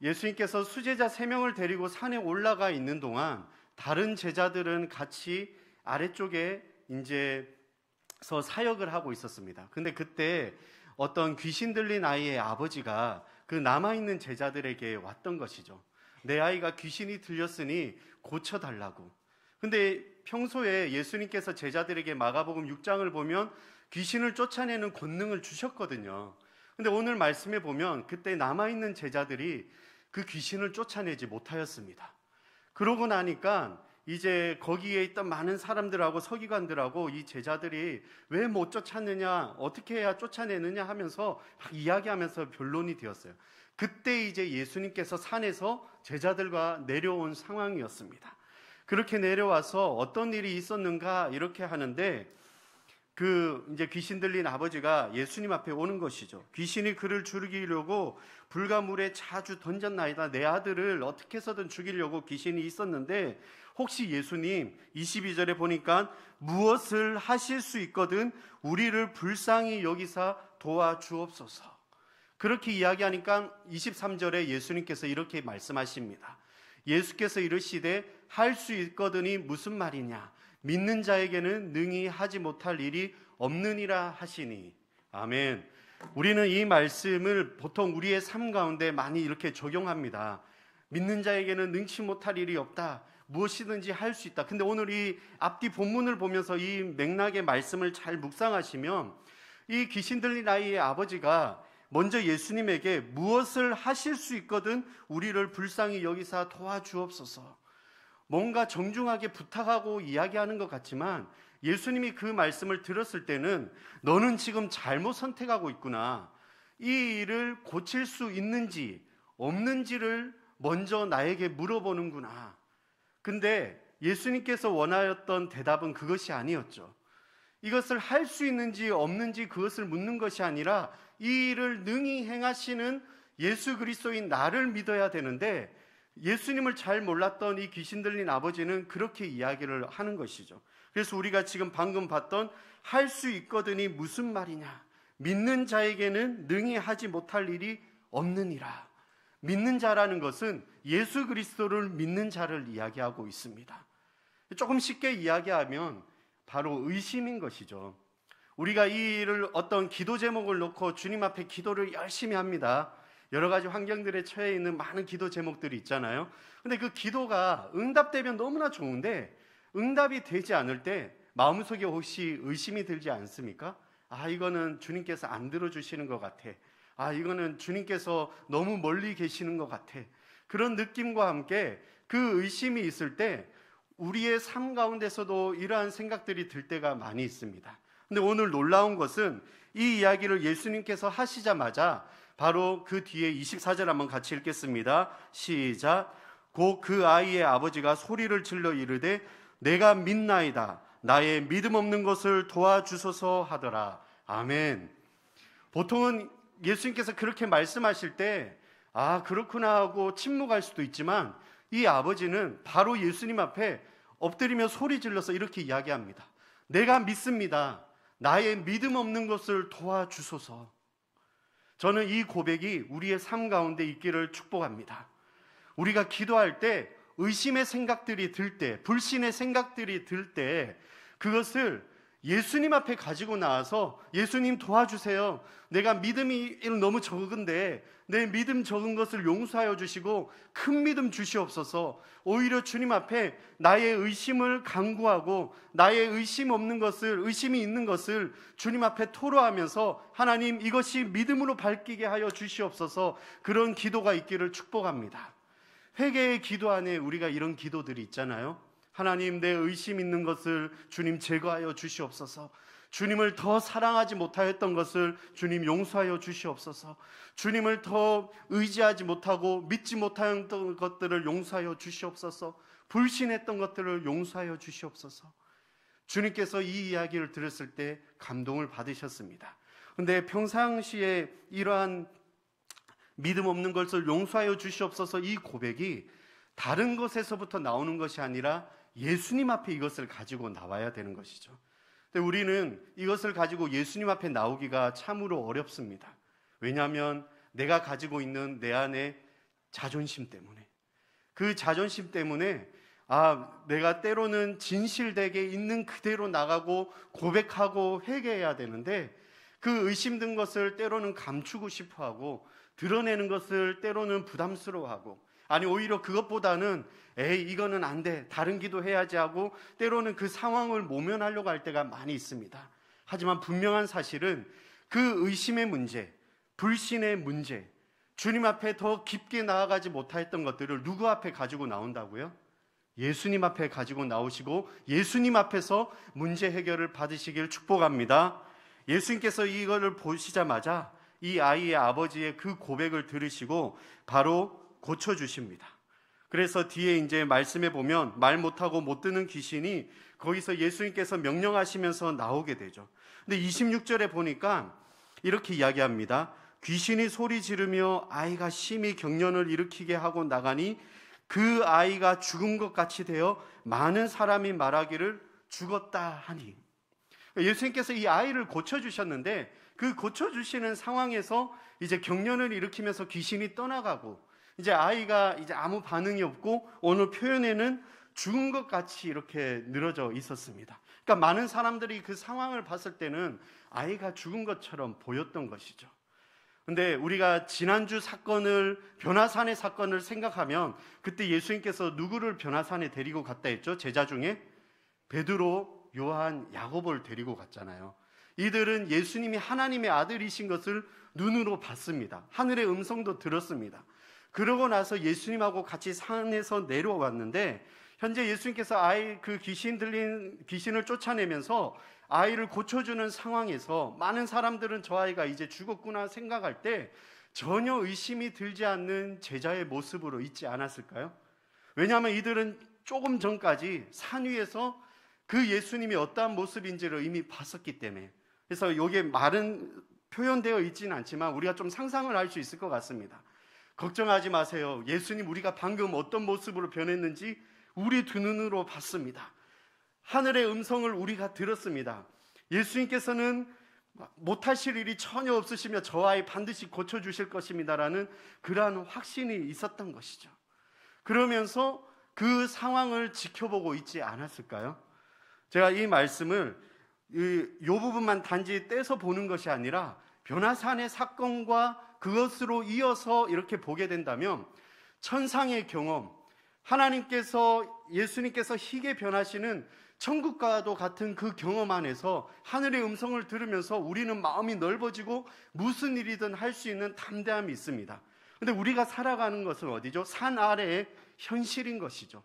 예수님께서 수제자 3명을 데리고 산에 올라가 있는 동안 다른 제자들은 같이 아래쪽에 이제서 사역을 하고 있었습니다. 근데 그때 어떤 귀신 들린 아이의 아버지가 그 남아있는 제자들에게 왔던 것이죠. 내 아이가 귀신이 들렸으니 고쳐달라고. 근데 평소에 예수님께서 제자들에게 마가복음 6장을 보면 귀신을 쫓아내는 권능을 주셨거든요. 근데 오늘 말씀에 보면 그때 남아있는 제자들이 그 귀신을 쫓아내지 못하였습니다. 그러고 나니까 이제 거기에 있던 많은 사람들하고 서기관들하고 이 제자들이 왜 못 쫓았느냐, 어떻게 해야 쫓아내느냐 하면서 막 이야기하면서 변론이 되었어요. 그때 이제 예수님께서 산에서 제자들과 내려온 상황이었습니다. 그렇게 내려와서 어떤 일이 있었는가 이렇게 하는데 이제 귀신 들린 아버지가 예수님 앞에 오는 것이죠. 귀신이 그를 죽이려고 불과 물에 자주 던졌나이다. 내 아들을 어떻게 해서든 죽이려고 귀신이 있었는데 혹시 예수님 22절에 보니까 무엇을 하실 수 있거든 우리를 불쌍히 여기사 도와주옵소서. 그렇게 이야기하니까 23절에 예수님께서 이렇게 말씀하십니다. 예수께서 이르시되 할 수 있거든이 무슨 말이냐, 믿는 자에게는 능히 하지 못할 일이 없느니라 하시니. 아멘. 우리는 이 말씀을 보통 우리의 삶 가운데 많이 이렇게 적용합니다. 믿는 자에게는 능치 못할 일이 없다, 무엇이든지 할 수 있다. 근데 오늘 이 앞뒤 본문을 보면서 이 맥락의 말씀을 잘 묵상하시면 이 귀신 들린 아이의 아버지가 먼저 예수님에게 무엇을 하실 수 있거든 우리를 불쌍히 여기사 도와주옵소서. 뭔가 정중하게 부탁하고 이야기하는 것 같지만 예수님이 그 말씀을 들었을 때는 너는 지금 잘못 선택하고 있구나, 이 일을 고칠 수 있는지 없는지를 먼저 나에게 물어보는구나. 근데 예수님께서 원하였던 대답은 그것이 아니었죠. 이것을 할 수 있는지 없는지 그것을 묻는 것이 아니라 이 일을 능히 행하시는 예수 그리스도인 나를 믿어야 되는데 예수님을 잘 몰랐던 이 귀신 들린 아버지는 그렇게 이야기를 하는 것이죠. 그래서 우리가 지금 방금 봤던 할 수 있거든이 무슨 말이냐, 믿는 자에게는 능히 하지 못할 일이 없느니라. 믿는 자라는 것은 예수 그리스도를 믿는 자를 이야기하고 있습니다. 조금 쉽게 이야기하면 바로 의심인 것이죠. 우리가 이 일을 어떤 기도 제목을 놓고 주님 앞에 기도를 열심히 합니다. 여러 가지 환경들에 처해 있는 많은 기도 제목들이 있잖아요. 근데 그 기도가 응답되면 너무나 좋은데 응답이 되지 않을 때 마음속에 혹시 의심이 들지 않습니까? 아, 이거는 주님께서 안 들어주시는 것 같아. 아, 이거는 주님께서 너무 멀리 계시는 것 같아. 그런 느낌과 함께 그 의심이 있을 때 우리의 삶 가운데서도 이러한 생각들이 들 때가 많이 있습니다. 근데 오늘 놀라운 것은 이 이야기를 예수님께서 하시자마자 바로 그 뒤에 24절 한번 같이 읽겠습니다. 시작. 곧 그 아이의 아버지가 소리를 질러 이르되 내가 믿나이다, 나의 믿음 없는 것을 도와주소서 하더라. 아멘. 보통은 예수님께서 그렇게 말씀하실 때 아, 그렇구나 하고 침묵할 수도 있지만 이 아버지는 바로 예수님 앞에 엎드리며 소리 질러서 이렇게 이야기합니다. 내가 믿습니다, 나의 믿음 없는 것을 도와주소서. 저는 이 고백이 우리의 삶 가운데 있기를 축복합니다. 우리가 기도할 때 의심의 생각들이 들 때, 불신의 생각들이 들 때 그것을 예수님 앞에 가지고 나와서 예수님 도와주세요, 내가 믿음이 너무 적은데 내 믿음 적은 것을 용서하여 주시고 큰 믿음 주시옵소서. 오히려 주님 앞에 나의 의심을 간구하고 나의 의심이 있는 것을 주님 앞에 토로하면서 하나님 이것이 믿음으로 바뀌게 하여 주시옵소서. 그런 기도가 있기를 축복합니다. 회개의 기도 안에 우리가 이런 기도들이 있잖아요. 하나님, 내 의심 있는 것을 주님 제거하여 주시옵소서. 주님을 더 사랑하지 못하였던 것을 주님 용서하여 주시옵소서. 주님을 더 의지하지 못하고 믿지 못하였던 것들을 용서하여 주시옵소서. 불신했던 것들을 용서하여 주시옵소서. 주님께서 이 이야기를 들었을 때 감동을 받으셨습니다. 그런데 평상시에 이러한 믿음 없는 것을 용서하여 주시옵소서 이 고백이 다른 것에서부터 나오는 것이 아니라 예수님 앞에 이것을 가지고 나와야 되는 것이죠. 근데 우리는 이것을 가지고 예수님 앞에 나오기가 참으로 어렵습니다. 왜냐하면 내가 가지고 있는 내 안에 자존심 때문에. 그 자존심 때문에 내가 때로는 진실되게 있는 그대로 나가고 고백하고 회개해야 되는데 그 의심든 것을 때로는 감추고 싶어하고 드러내는 것을 때로는 부담스러워하고, 아니 오히려 그것보다는 이거는 안 돼, 다른 기도해야지 하고 때로는 그 상황을 모면하려고 할 때가 많이 있습니다. 하지만 분명한 사실은 그 의심의 문제, 불신의 문제, 주님 앞에 더 깊게 나아가지 못했던 것들을 누구 앞에 가지고 나온다고요? 예수님 앞에 가지고 나오시고 예수님 앞에서 문제 해결을 받으시길 축복합니다. 예수님께서 이거를 보시자마자 이 아이의 아버지의 그 고백을 들으시고 바로 고쳐주십니다. 그래서 뒤에 이제 말씀에 보면 말 못하고 못 듣는 귀신이 거기서 예수님께서 명령하시면서 나오게 되죠. 근데 26절에 보니까 이렇게 이야기합니다. 귀신이 소리 지르며 아이가 심히 경련을 일으키게 하고 나가니 그 아이가 죽은 것 같이 되어 많은 사람이 말하기를 죽었다 하니. 예수님께서 이 아이를 고쳐주셨는데 그 고쳐주시는 상황에서 이제 경련을 일으키면서 귀신이 떠나가고 이제 아이가 이제 아무 반응이 없고 오늘 표현에는 죽은 것 같이 이렇게 늘어져 있었습니다. 그러니까 많은 사람들이 그 상황을 봤을 때는 아이가 죽은 것처럼 보였던 것이죠. 근데 우리가 지난주 사건을, 변화산의 사건을 생각하면 그때 예수님께서 누구를 변화산에 데리고 갔다 했죠? 제자 중에 베드로, 요한, 야고보를 데리고 갔잖아요. 이들은 예수님이 하나님의 아들이신 것을 눈으로 봤습니다. 하늘의 음성도 들었습니다. 그러고 나서 예수님하고 같이 산에서 내려왔는데 현재 예수님께서 아이 그 귀신 들린 귀신을 쫓아내면서 아이를 고쳐주는 상황에서 많은 사람들은 저 아이가 이제 죽었구나 생각할 때 전혀 의심이 들지 않는 제자의 모습으로 있지 않았을까요? 왜냐하면 이들은 조금 전까지 산 위에서 그 예수님이 어떠한 모습인지를 이미 봤었기 때문에. 그래서 이게 말은 표현되어 있지는 않지만 우리가 좀 상상을 할 수 있을 것 같습니다. 걱정하지 마세요. 예수님 우리가 방금 어떤 모습으로 변했는지 우리 두 눈으로 봤습니다. 하늘의 음성을 우리가 들었습니다. 예수님께서는 못하실 일이 전혀 없으시며 저 아이 반드시 고쳐주실 것입니다라는 그러한 확신이 있었던 것이죠. 그러면서 그 상황을 지켜보고 있지 않았을까요? 제가 이 말씀을 이 부분만 단지 떼서 보는 것이 아니라 변화산의 사건과 그것으로 이어서 이렇게 보게 된다면 천상의 경험, 하나님께서 예수님께서 희게 변하시는 천국과도 같은 그 경험 안에서 하늘의 음성을 들으면서 우리는 마음이 넓어지고 무슨 일이든 할 수 있는 담대함이 있습니다. 그런데 우리가 살아가는 것은 어디죠? 산 아래의 현실인 것이죠.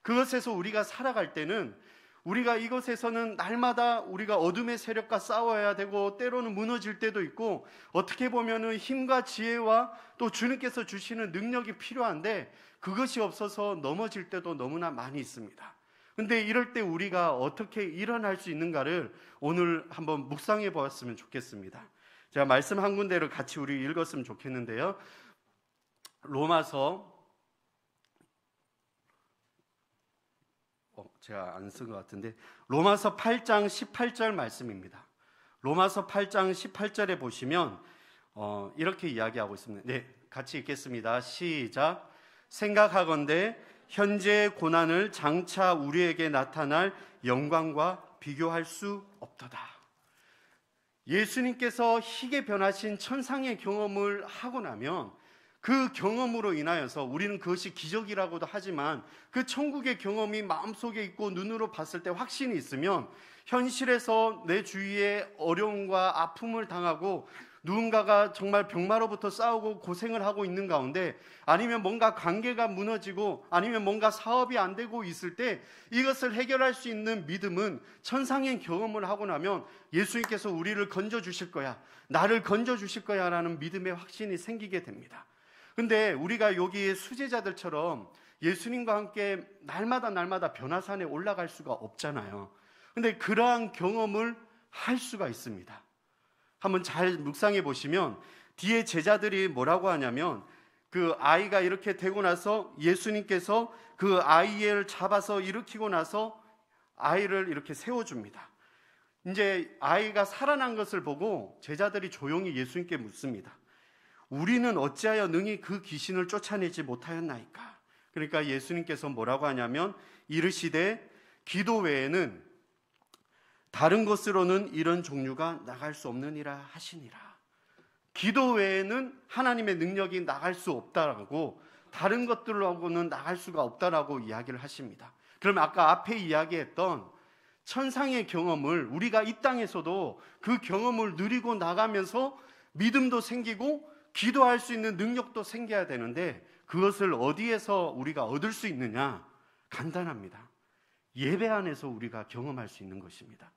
그것에서 우리가 살아갈 때는 우리가 이것에서는 날마다 우리가 어둠의 세력과 싸워야 되고 때로는 무너질 때도 있고 어떻게 보면은 힘과 지혜와 또 주님께서 주시는 능력이 필요한데 그것이 없어서 넘어질 때도 너무나 많이 있습니다. 근데 이럴 때 우리가 어떻게 일어날 수 있는가를 오늘 한번 묵상해 보았으면 좋겠습니다. 제가 말씀 한 군데를 같이 우리 읽었으면 좋겠는데요. 로마서 제가 안 쓴 것 같은데 로마서 8장 18절 말씀입니다. 로마서 8장 18절에 보시면 이렇게 이야기하고 있습니다. 네, 같이 읽겠습니다. 시작. 생각하건대 현재의 고난을 장차 우리에게 나타날 영광과 비교할 수 없도다. 예수님께서 희게 변하신 천상의 경험을 하고 나면 그 경험으로 인하여서 우리는 그것이 기적이라고도 하지만 그 천국의 경험이 마음속에 있고 눈으로 봤을 때 확신이 있으면 현실에서 내 주위에 어려움과 아픔을 당하고 누군가가 정말 병마로부터 싸우고 고생을 하고 있는 가운데 아니면 뭔가 관계가 무너지고 아니면 뭔가 사업이 안 되고 있을 때 이것을 해결할 수 있는 믿음은 천상의 경험을 하고 나면 예수님께서 우리를 건져주실 거야, 나를 건져주실 거야 라는 믿음의 확신이 생기게 됩니다. 근데 우리가 여기 수제자들처럼 예수님과 함께 날마다 변화산에 올라갈 수가 없잖아요. 근데 그러한 경험을 할 수가 있습니다. 한번 잘 묵상해 보시면 뒤에 제자들이 뭐라고 하냐면 그 아이가 이렇게 되고 나서 예수님께서 그 아이를 잡아서 일으키고 나서 아이를 이렇게 세워줍니다. 이제 아이가 살아난 것을 보고 제자들이 조용히 예수님께 묻습니다. 우리는 어찌하여 능히 그 귀신을 쫓아내지 못하였나이까? 그러니까 예수님께서 뭐라고 하냐면 이르시되 기도 외에는 다른 것으로는 이런 종류가 나갈 수 없느니라 하시니라. 기도 외에는 하나님의 능력이 나갈 수 없다라고, 다른 것들로하고는 나갈 수가 없다라고 이야기를 하십니다. 그러면 아까 앞에 이야기했던 천상의 경험을 우리가 이 땅에서도 그 경험을 누리고 나가면서 믿음도 생기고 기도할 수 있는 능력도 생겨야 되는데, 그것을 어디에서 우리가 얻을 수 있느냐? 간단합니다. 예배 안에서 우리가 경험할 수 있는 것입니다.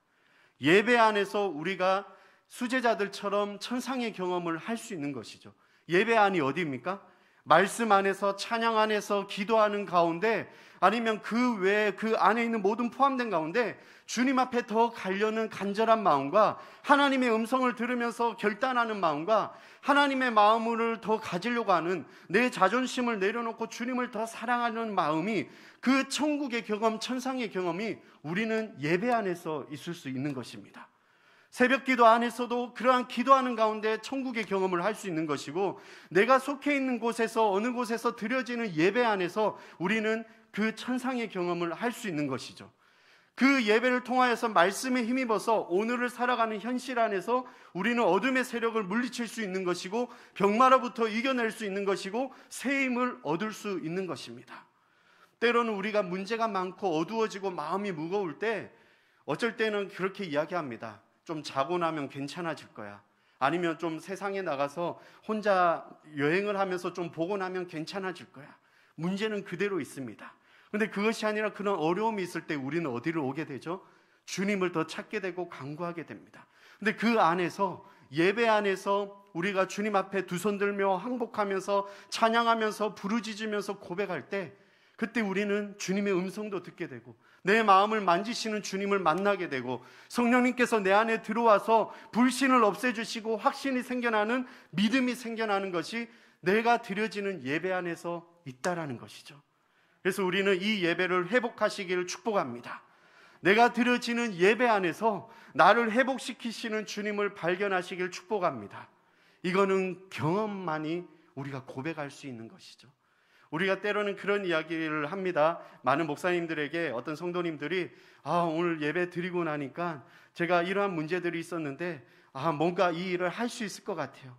예배 안에서 우리가 수제자들처럼 천상의 경험을 할 수 있는 것이죠. 예배 안이 어디입니까? 말씀 안에서, 찬양 안에서, 기도하는 가운데, 아니면 그 외에 그 안에 있는 모든 포함된 가운데 주님 앞에 더 가려는 간절한 마음과 하나님의 음성을 들으면서 결단하는 마음과 하나님의 마음을 더 가지려고 하는, 내 자존심을 내려놓고 주님을 더 사랑하는 마음이, 그 천국의 경험, 천상의 경험이 우리는 예배 안에서 있을 수 있는 것입니다. 새벽 기도 안에서도 그러한 기도하는 가운데 천국의 경험을 할 수 있는 것이고, 내가 속해 있는 곳에서, 어느 곳에서 드려지는 예배 안에서 우리는 그 천상의 경험을 할 수 있는 것이죠. 그 예배를 통하여서 말씀에 힘입어서 오늘을 살아가는 현실 안에서 우리는 어둠의 세력을 물리칠 수 있는 것이고, 병마로부터 이겨낼 수 있는 것이고, 새 힘을 얻을 수 있는 것입니다. 때로는 우리가 문제가 많고 어두워지고 마음이 무거울 때 어쩔 때는 그렇게 이야기합니다. 좀 자고 나면 괜찮아질 거야. 아니면 좀 세상에 나가서 혼자 여행을 하면서 좀 보고 나면 괜찮아질 거야. 문제는 그대로 있습니다. 그런데 그것이 아니라 그런 어려움이 있을 때 우리는 어디를 오게 되죠? 주님을 더 찾게 되고 간구하게 됩니다. 그런데 그 안에서, 예배 안에서 우리가 주님 앞에 두 손 들며 항복하면서 찬양하면서 부르짖으면서 고백할 때, 그때 우리는 주님의 음성도 듣게 되고 내 마음을 만지시는 주님을 만나게 되고 성령님께서 내 안에 들어와서 불신을 없애주시고 확신이 생겨나는, 믿음이 생겨나는 것이 내가 드려지는 예배 안에서 있다라는 것이죠. 그래서 우리는 이 예배를 회복하시기를 축복합니다. 내가 드려지는 예배 안에서 나를 회복시키시는 주님을 발견하시길 축복합니다. 이거는 경험만이 우리가 고백할 수 있는 것이죠. 우리가 때로는 그런 이야기를 합니다. 많은 목사님들에게 어떤 성도님들이 오늘 예배 드리고 나니까 제가 이러한 문제들이 있었는데 뭔가 이 일을 할 수 있을 것 같아요.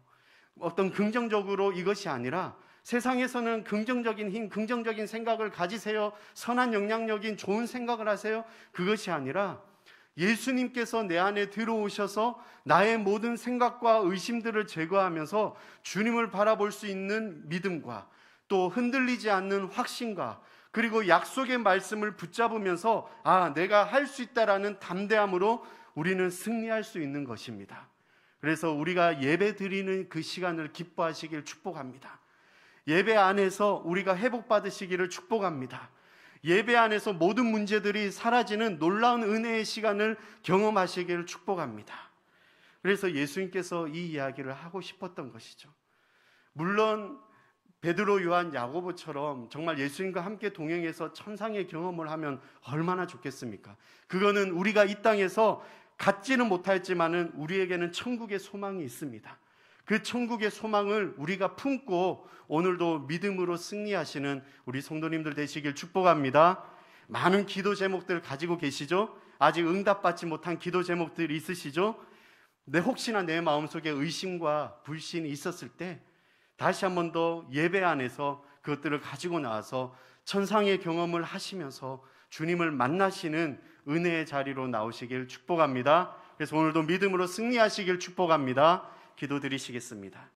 어떤 긍정적으로 이것이 아니라, 세상에서는 긍정적인 힘, 긍정적인 생각을 가지세요, 선한 영향력인 좋은 생각을 하세요. 그것이 아니라 예수님께서 내 안에 들어오셔서 나의 모든 생각과 의심들을 제거하면서 주님을 바라볼 수 있는 믿음과 또 흔들리지 않는 확신과, 그리고 약속의 말씀을 붙잡으면서 내가 할 수 있다라는 담대함으로 우리는 승리할 수 있는 것입니다. 그래서 우리가 예배 드리는 그 시간을 기뻐하시길 축복합니다. 예배 안에서 우리가 회복받으시기를 축복합니다. 예배 안에서 모든 문제들이 사라지는 놀라운 은혜의 시간을 경험하시기를 축복합니다. 그래서 예수님께서 이 이야기를 하고 싶었던 것이죠. 물론 베드로, 요한, 야고보처럼 정말 예수님과 함께 동행해서 천상의 경험을 하면 얼마나 좋겠습니까? 그거는 우리가 이 땅에서 갖지는 못했지만은 우리에게는 천국의 소망이 있습니다. 그 천국의 소망을 우리가 품고 오늘도 믿음으로 승리하시는 우리 성도님들 되시길 축복합니다. 많은 기도 제목들 가지고 계시죠? 아직 응답받지 못한 기도 제목들이 있으시죠? 혹시나 내 마음속에 의심과 불신이 있었을 때 다시 한 번 더 예배 안에서 그것들을 가지고 나와서 천상의 경험을 하시면서 주님을 만나시는 은혜의 자리로 나오시길 축복합니다. 그래서 오늘도 믿음으로 승리하시길 축복합니다. 기도드리시겠습니다.